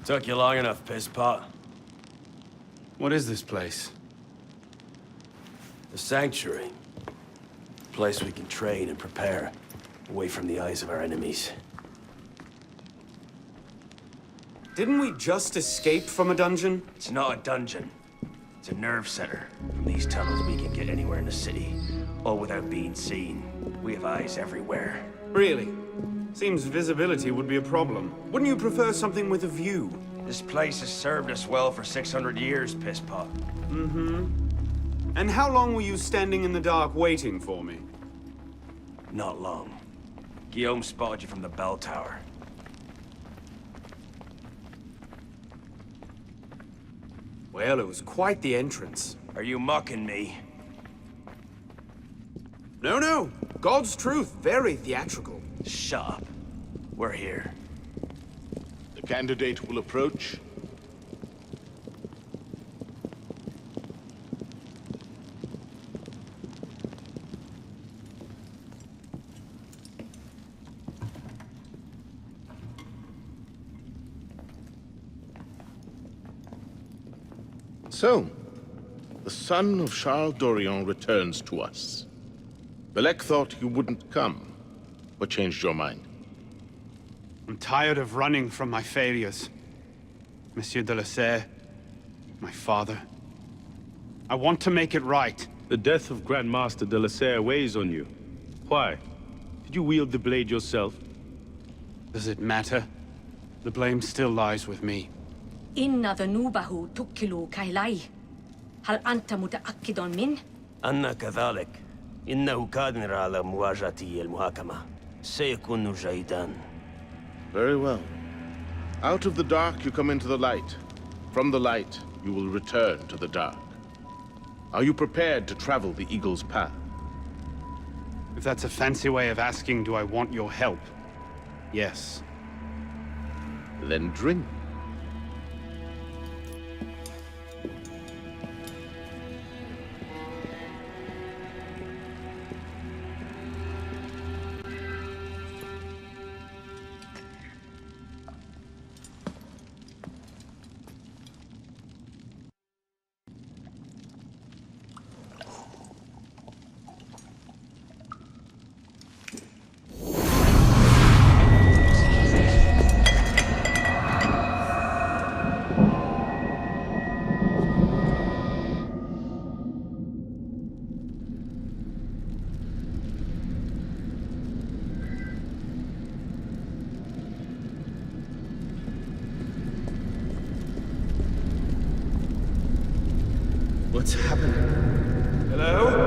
Took you long enough, pisspot. What is this place? The Sanctuary. A place we can train and prepare, away from the eyes of our enemies. Didn't we just escape from a dungeon? It's not a dungeon. It's a nerve center. From these tunnels, we can get anywhere in the city, all without being seen. We have eyes everywhere. Really? Seems visibility would be a problem. Wouldn't you prefer something with a view? This place has served us well for 600 years, pisspot. And how long were you standing in the dark waiting for me? Not long. Guillaume spotted you from the bell tower. Well, it was quite the entrance. Are you mocking me? No, no. God's truth, very theatrical. Shut up. We're here. The candidate will approach. So, the son of Charles Dorian returns to us. Belek thought you wouldn't come, but changed your mind. I'm tired of running from my failures. Monsieur de la Serre, my father. I want to make it right. The death of Grand Master de la Serre weighs on you. Why? Did you wield the blade yourself? Does it matter? The blame still lies with me. إن ذنوبه تكل كيلي. هل أنت متأكد من؟ أنا كذلك. إنه قادر على مواجهة المحاكمة. سيكون جيدا. Very well. Out of the dark you come into the light. From the light you will return to the dark. Are you prepared to travel the Eagle's path? If that's a fancy way of asking, do I want your help? Yes. Then drink. What's happening? Hello?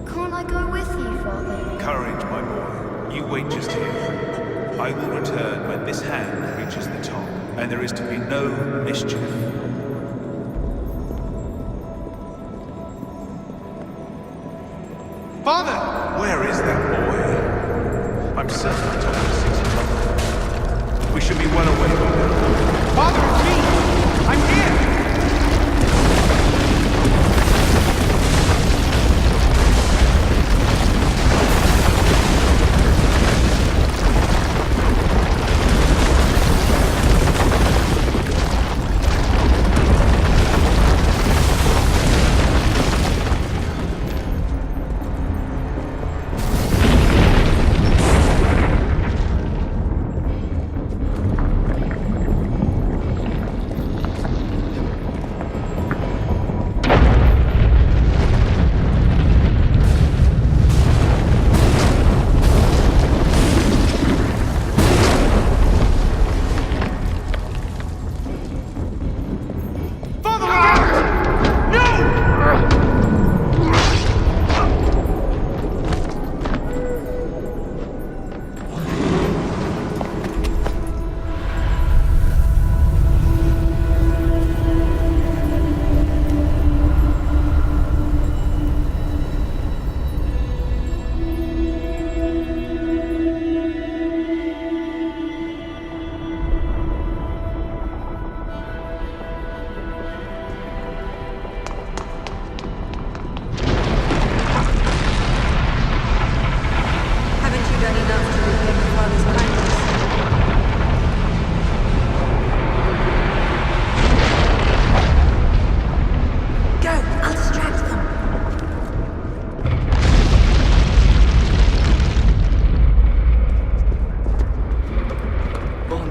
Can't I go with you, Father? Courage, my boy. You wait just here. I will return when this hand reaches the top, and there is to be no mischief. Father! Where is that boy? I'm certain I told him 6 o'clock. We should be well away by now. Father, it's me! I'm here!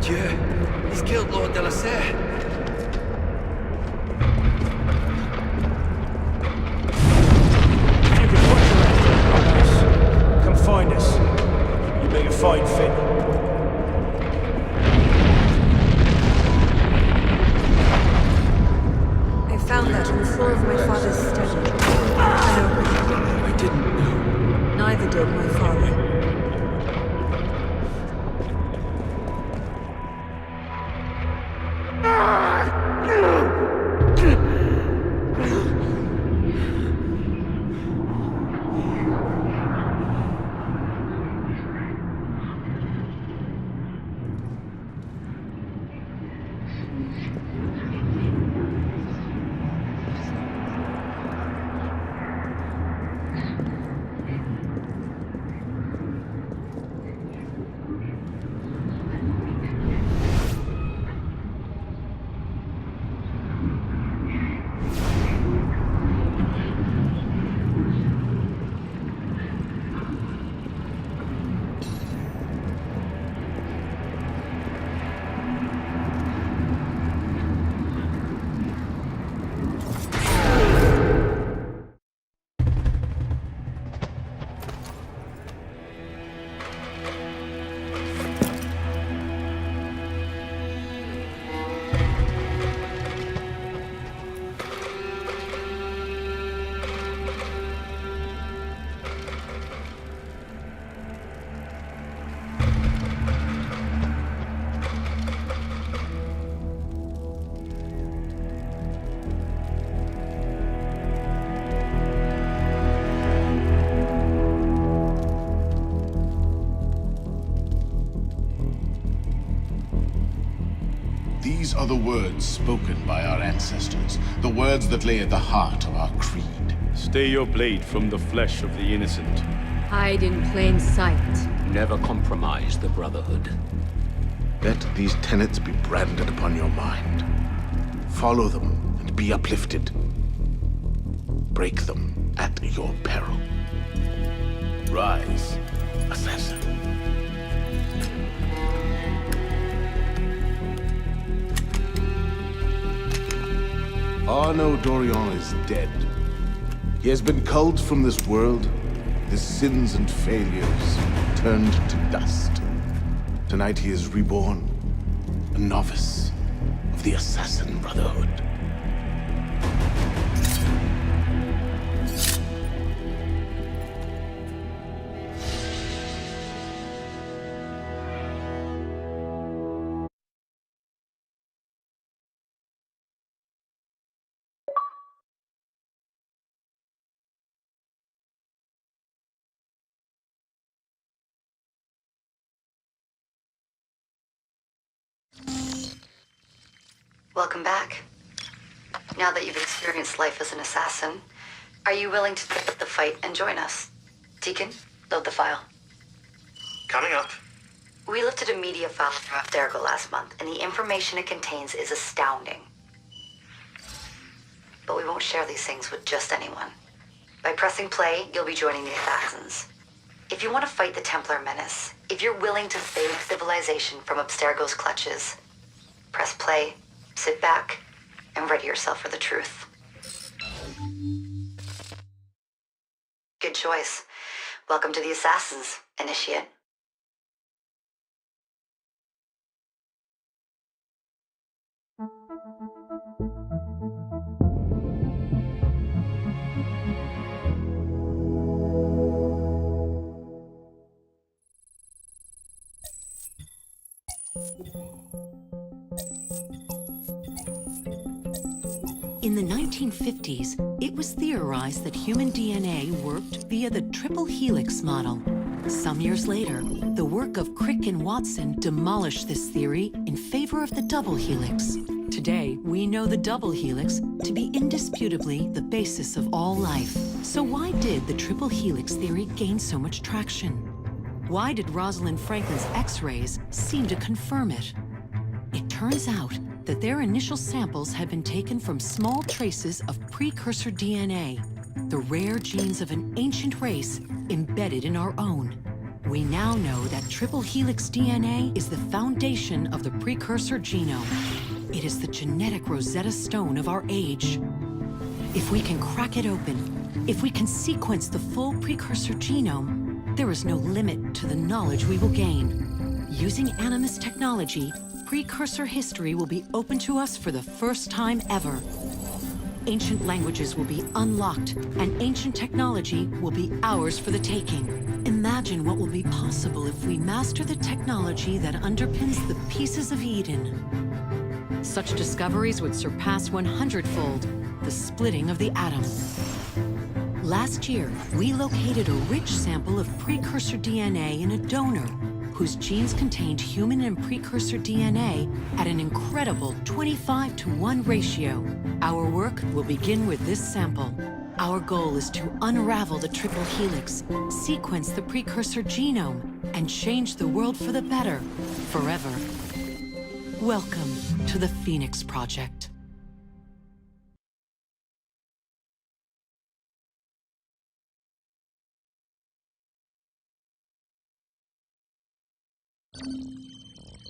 Dieu! He's killed Lord de la Serre! If you can put your hand on us, come find us. You make a fine fit. I found that on the floor of my father's study. I didn't know. Neither did my father. These are the words spoken by our ancestors, the words that lay at the heart of our creed. Stay your blade from the flesh of the innocent. Hide in plain sight. Never compromise the Brotherhood. Let these tenets be branded upon your mind. Follow them and be uplifted. Break them at your peril. Rise, assassin. Arnaud Dorian is dead. He has been culled from this world, his sins and failures turned to dust. Tonight he is reborn, a novice of the Assassin Brotherhood. Welcome back. Now that you've experienced life as an assassin, are you willing to pick up the fight and join us? Deacon, load the file. Coming up. We lifted a media file from Abstergo last month, and the information it contains is astounding. But we won't share these things with just anyone. By pressing play, you'll be joining the Assassins. If you want to fight the Templar menace, if you're willing to save civilization from Abstergo's clutches, press play, sit back, and ready yourself for the truth. Good choice. Welcome to the Assassins, Initiate. In the 1950s, it was theorized that human DNA worked via the triple helix model. Some years later, the work of Crick and Watson demolished this theory in favor of the double helix. Today, we know the double helix to be indisputably the basis of all life. So why did the triple helix theory gain so much traction? Why did Rosalind Franklin's X-rays seem to confirm it? It turns out that their initial samples had been taken from small traces of precursor DNA, the rare genes of an ancient race embedded in our own. We now know that triple helix DNA is the foundation of the precursor genome. It is the genetic Rosetta Stone of our age. If we can crack it open, if we can sequence the full precursor genome, there is no limit to the knowledge we will gain. Using Animus technology, precursor history will be open to us for the first time ever. Ancient languages will be unlocked, and ancient technology will be ours for the taking. Imagine what will be possible if we master the technology that underpins the pieces of Eden. Such discoveries would surpass 100-fold the splitting of the atom. Last year, we located a rich sample of precursor DNA in a donor whose genes contained human and precursor DNA at an incredible 25-to-1 ratio. Our work will begin with this sample. Our goal is to unravel the triple helix, sequence the precursor genome, and change the world for the better, forever. Welcome to the Phoenix Project.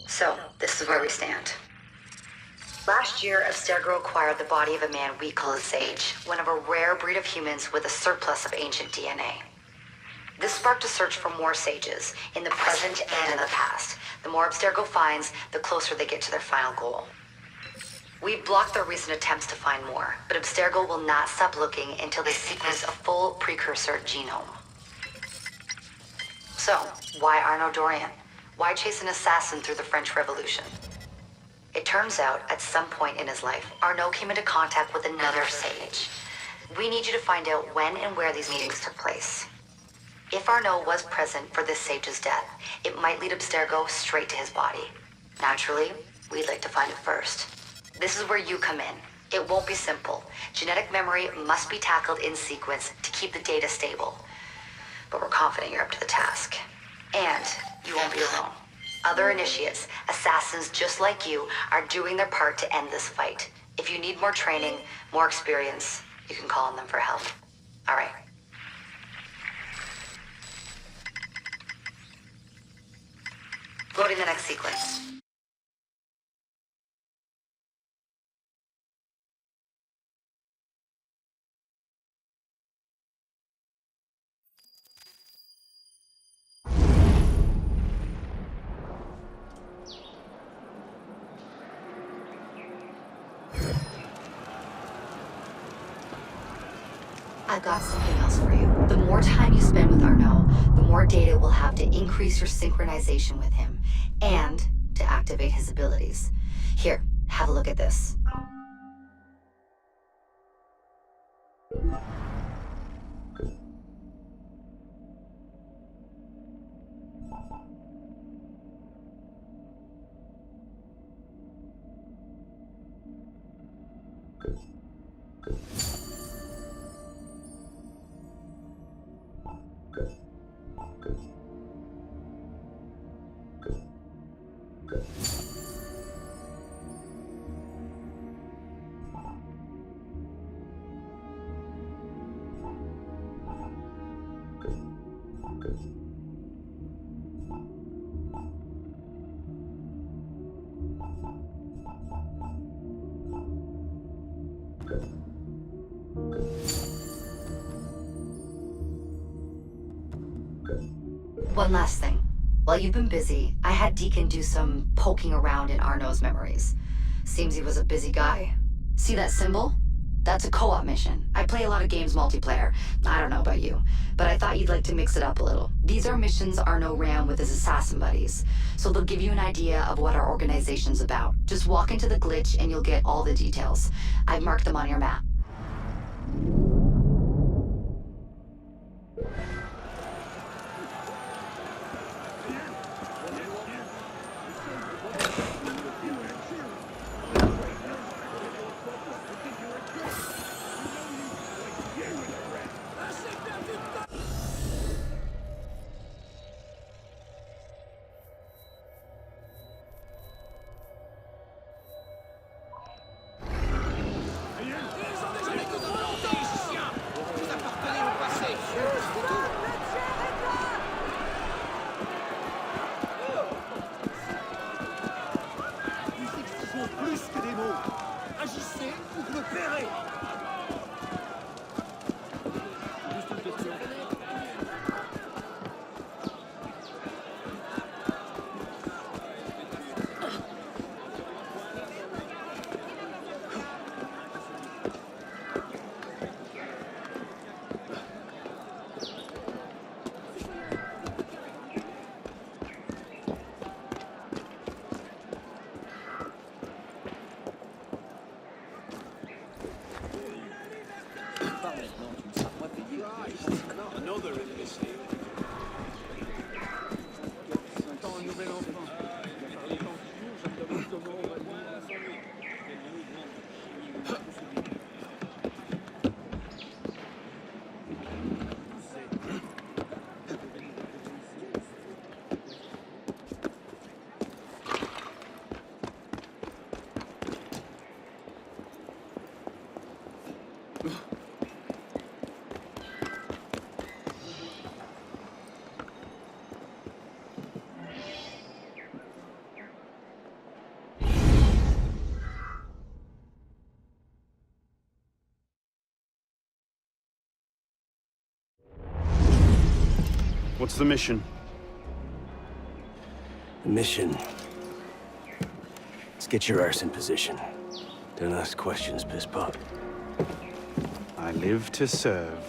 So, this is where we stand. Last year, Abstergo acquired the body of a man we call a Sage, one of a rare breed of humans with a surplus of ancient DNA. This sparked a search for more Sages, in the present and in the past. The more Abstergo finds, the closer they get to their final goal. We've blocked their recent attempts to find more, but Abstergo will not stop looking until they sequence a full precursor genome. So, why Arnaud Dorian? Why chase an assassin through the French Revolution? It turns out, at some point in his life, Arnaud came into contact with another Sage. We need you to find out when and where these meetings took place. If Arnaud was present for this Sage's death, it might lead Abstergo straight to his body. Naturally, we'd like to find it first. This is where you come in. It won't be simple. Genetic memory must be tackled in sequence to keep the data stable. But we're confident you're up to the task. And you won't be alone. Other initiates, assassins just like you, are doing their part to end this fight. If you need more training, more experience, you can call on them for help. All right. Loading the next sequence. I've got something else for you. The more time you spend with Arnaud, the more data we'll have to increase your synchronization with him, and to activate his abilities. Here, have a look at this. One last thing. While you've been busy, I had Deacon do some poking around in Arnaud's memories. Seems he was a busy guy. See that symbol? That's a co-op mission. I play a lot of games multiplayer. I don't know about you, but I thought you'd like to mix it up a little. These are missions Arnaud ran with his assassin buddies, so they'll give you an idea of what our organization's about. Just walk into the glitch and you'll get all the details. I've marked them on your map. What's the mission? The mission. Let's get your arse in position. Don't ask questions, piss pop. I live to serve.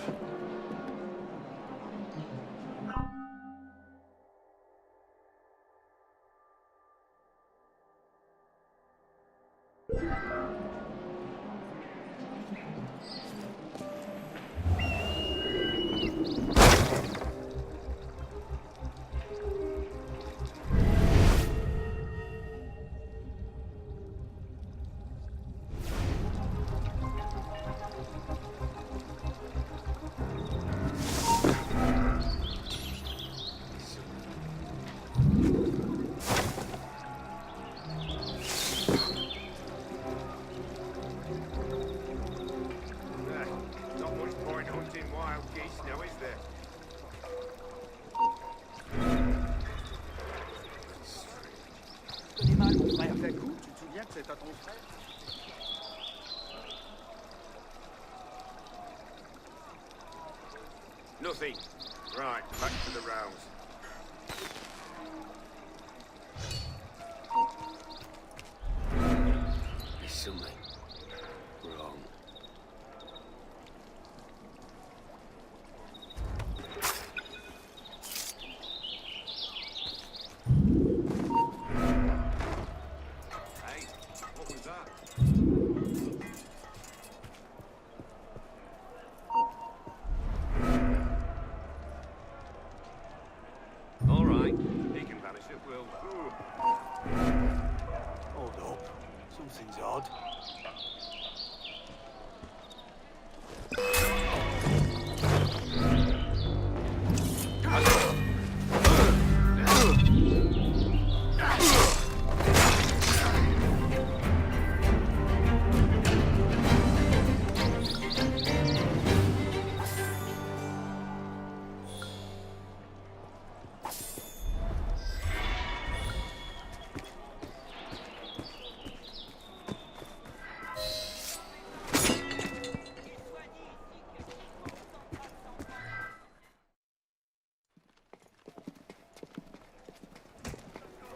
Nothing. Right, back to the rounds. There's something wrong. Hey, what was that? All right, he can vanish at will. Hold up. Something's odd.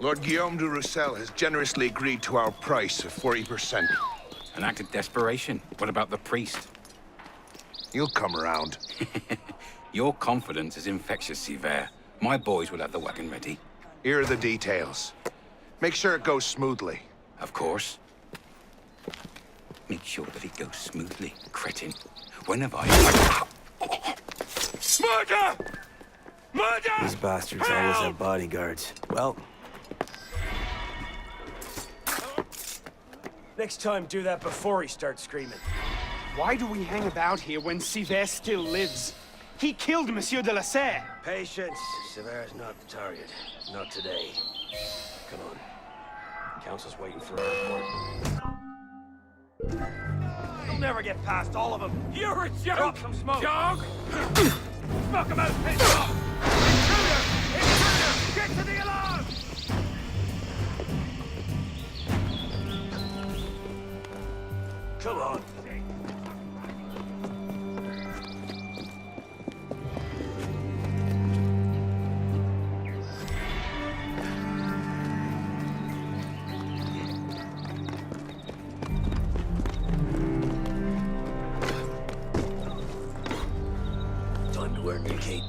Lord Guillaume de Roussel has generously agreed to our price of 40%. An act of desperation. What about the priest? He'll come around. Your confidence is infectious, Sivert. My boys will have the wagon ready. Here are the details. Make sure it goes smoothly. Of course. Make sure that it goes smoothly, cretin. When have I... Murder! Murder! These bastards always have bodyguards. Well... next time, do that before he starts screaming. Why do we hang about here when Sivert still lives? He killed Monsieur de la Serre. Patience. Sever's not the target. Not today. Come on. Council's waiting for our report. You'll never get past all of them. You're a joke! Drop some smoke. Dog! Smoke him out, piss off! Intruder! Intruder! Get to the alarm! Come on. Time to earn your keep.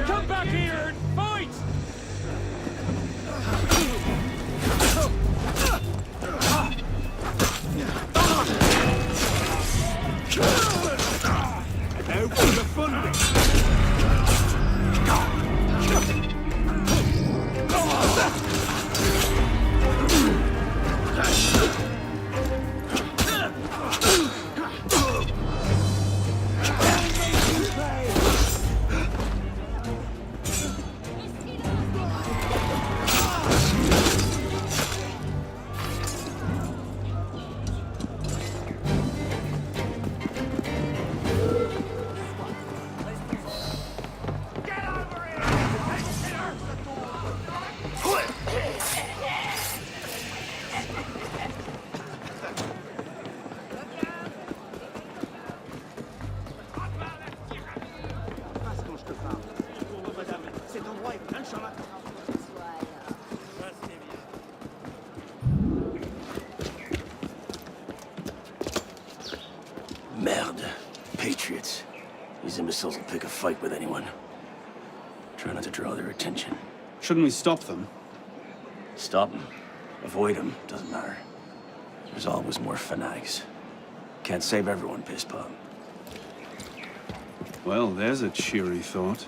Come back here and fight! Now for the funding! These imbeciles will pick a fight with anyone. Try not to draw their attention. Shouldn't we stop them? Stop them. Avoid them. Doesn't matter. There's always more fanatics. Can't save everyone, piss pop. Well, there's a cheery thought.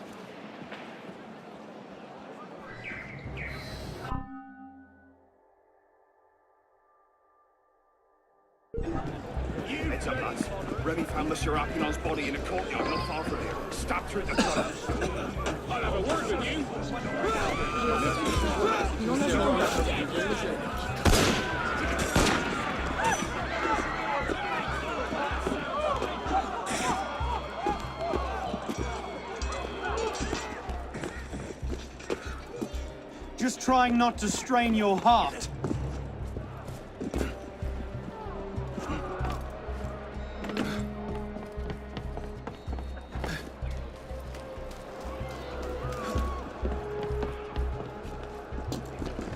Heads up, lads. Remy found Monsieur Arcanon's body in a courtyard not far from here. Stabbed through the collar. I'll have a word with you. Just trying not to strain your heart.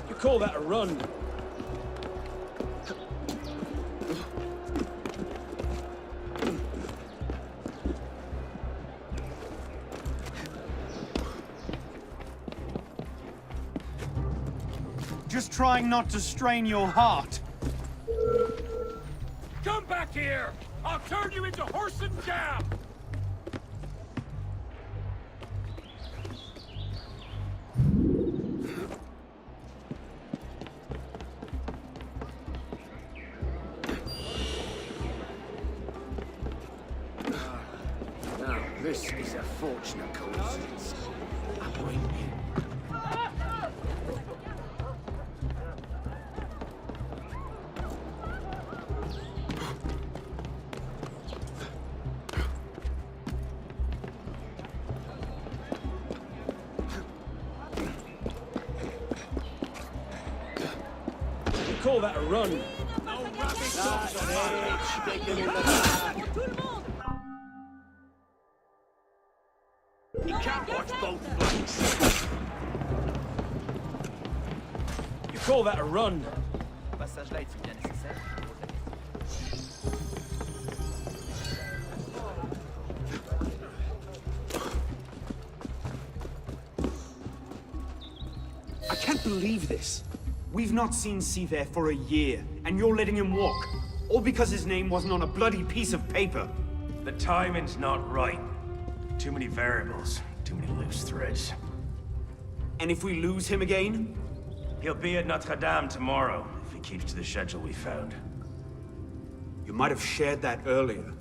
You call that a run? Just trying not to strain your heart. Come back here! I'll turn you into horse and gab! Now, this is a fortunate coincidence. You call that a run? You can't watch both flanks. You call that a run? Passage-là est-il bien nécessaire? I can't believe this. We've not seen Seaver for a year, and you're letting him walk. All because his name wasn't on a bloody piece of paper. The timing's not right. Too many variables, too many loose threads. And if we lose him again? He'll be at Notre Dame tomorrow, if he keeps to the schedule we found. You might have shared that earlier.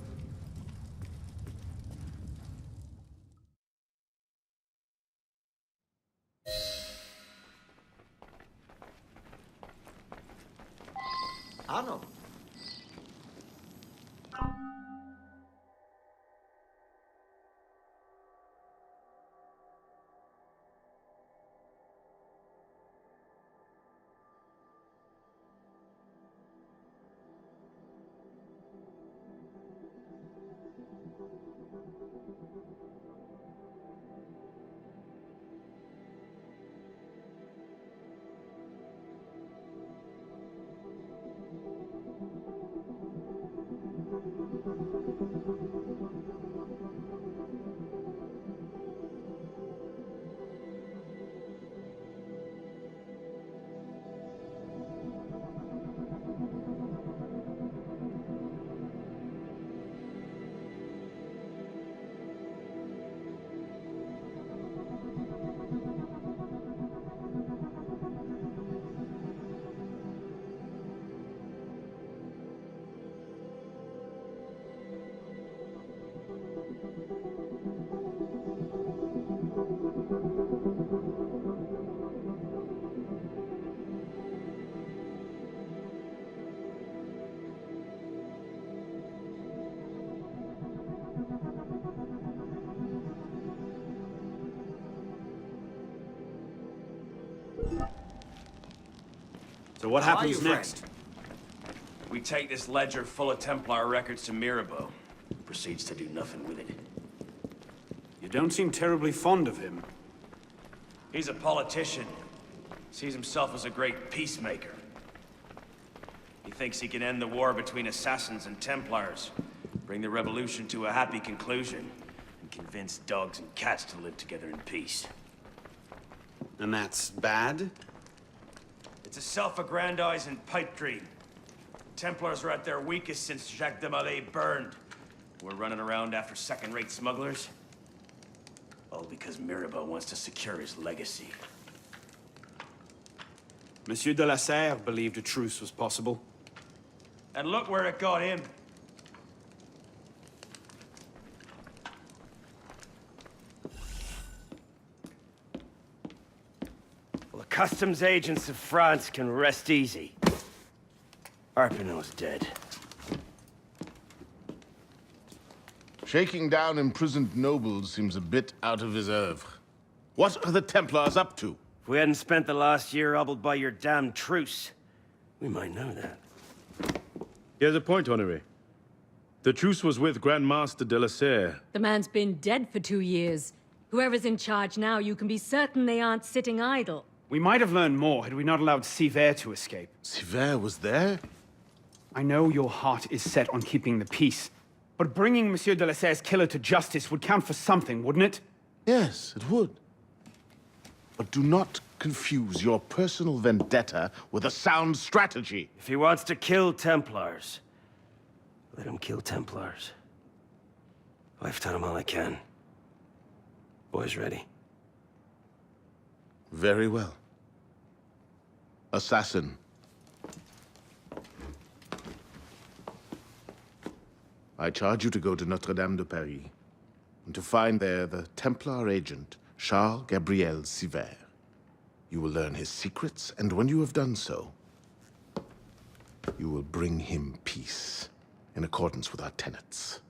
Arno. So what happens next? We take this ledger full of Templar records to Mirabeau. Proceeds to do nothing with it. You don't seem terribly fond of him. He's a politician. Sees himself as a great peacemaker. He thinks he can end the war between assassins and Templars, bring the revolution to a happy conclusion, and and convince dogs and cats to live together in peace. And that's bad? It's a self-aggrandizing pipe dream. Templars are at their weakest since Jacques de Molay burned. We're running around after second-rate smugglers. All because Mirabeau wants to secure his legacy. Monsieur de la Serre believed a truce was possible. And look where it got him. Well, the customs agents of France can rest easy. Arpinot's dead. Shaking down imprisoned nobles seems a bit out of his oeuvre. What are the Templars up to? If we hadn't spent the last year hobbled by your damn truce, we might know that. He has a point, Honoré. The truce was with Grand Master de la Serre. The man's been dead for 2 years. Whoever's in charge now, you can be certain they aren't sitting idle. We might have learned more had we not allowed Sivert to escape. Sivert was there? I know your heart is set on keeping the peace, but bringing Monsieur de la Serre's killer to justice would count for something, wouldn't it? Yes, it would. But do not confuse your personal vendetta with a sound strategy. If he wants to kill Templars, let him kill Templars. I've done him all I can. Boys ready? Very well. Assassin. I charge you to go to Notre-Dame de Paris, and to find there the Templar agent, Charles Gabriel Sivert. You will learn his secrets, and when you have done so, you will bring him peace, in accordance with our tenets.